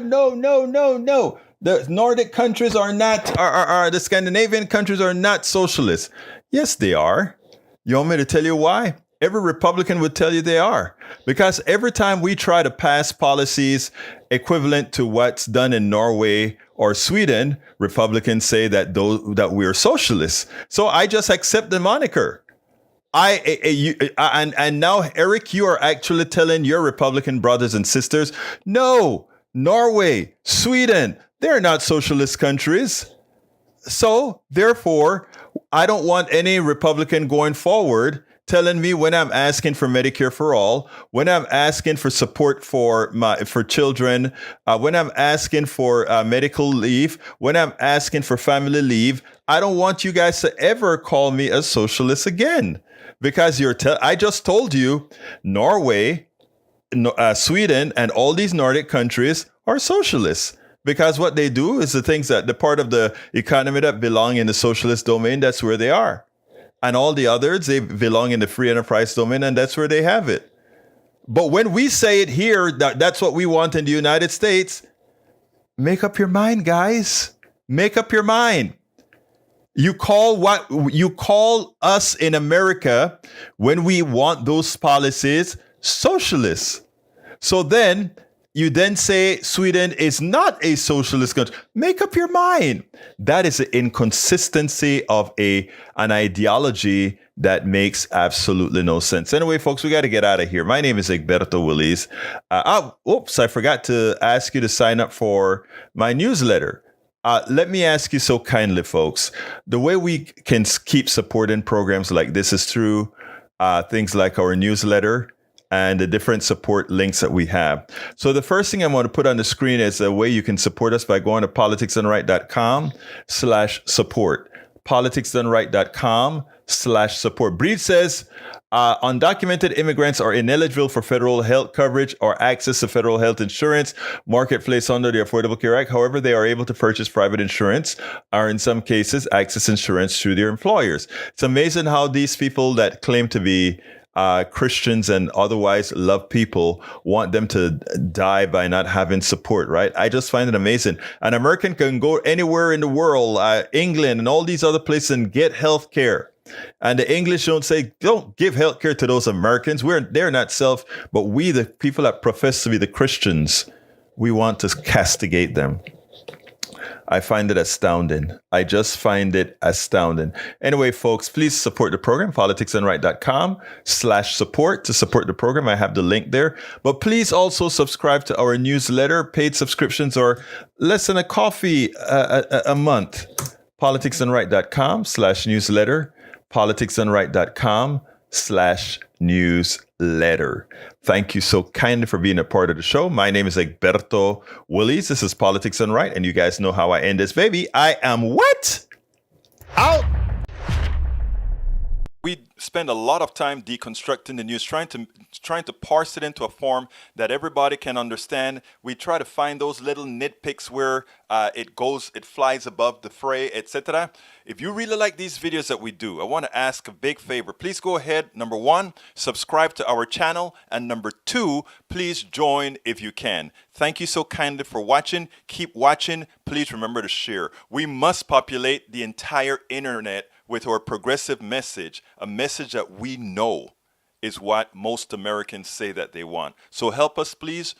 no, no, no, no. The Nordic countries are not. Are the Scandinavian countries are not socialist." Yes, they are. You want me to tell you why? Every Republican would tell you they are, because every time we try to pass policies equivalent to what's done in Norway or Sweden, Republicans say that we're socialists. So I just accept the moniker. And now, Eric, you are actually telling your Republican brothers and sisters, no, Norway, Sweden, they're not socialist countries. So therefore, I don't want any Republican going forward telling me when I'm asking for Medicare for all, when I'm asking for support for children, when I'm asking for medical leave, when I'm asking for family leave, I don't want you guys to ever call me a socialist again, because I just told you Norway, Sweden, and all these Nordic countries are socialists. Because what they do is the part of the economy that belong in the socialist domain, that's where they are. And all the others, they belong in the free enterprise domain, and that's where they have it. But when we say it here, that's what we want in the United States, make up your mind, guys. Make up your mind. You call us in America when we want those policies socialists. So then you then say Sweden is not a socialist country. Make up your mind. That is an inconsistency of an ideology that makes absolutely no sense. Anyway, folks, we got to get out of here. My name is Egberto Willies. I forgot to ask you to sign up for my newsletter. Let me ask you so kindly, folks. The way we can keep supporting programs like this is through things like our newsletter and the different support links that we have. So the first thing I want to put on the screen is a way you can support us by going to politicsdoneright.com/support. politicsdoneright.com/support. Breed says, undocumented immigrants are ineligible for federal health coverage or access to federal health insurance marketplace under the Affordable Care Act. However, they are able to purchase private insurance or in some cases access insurance through their employers. It's amazing how these people that claim to be Christians and otherwise love people want them to die by not having support, right? I just find it amazing. An American can go anywhere in the world, England and all these other places, and get health care. And the English don't give health care to those Americans. They're not but we, the people that profess to be the Christians, we want to castigate them. I find it astounding. I just find it astounding. Anyway, folks, please support the program, politicsdoneright.com/support to support the program. I have the link there. But please also subscribe to our newsletter. Paid subscriptions are less than a coffee a month. politicsdoneright.com/newsletter. politicsdoneright.com/newsletter. Thank you so kindly for being a part of the show. My name is Egberto Willies. This is Politics Done Right, and you guys know how I end this, baby. I am what? Out! We spend a lot of time deconstructing the news, trying to parse it into a form that everybody can understand. We try to find those little nitpicks where it flies above the fray, etc. If you really like these videos that we do, I want to ask a big favor. Please go ahead. Number one, subscribe to our channel. And number two, please join if you can. Thank you so kindly for watching. Keep watching. Please remember to share. We must populate the entire internet with our progressive message, a message that we know is what most Americans say that they want. So help us, please.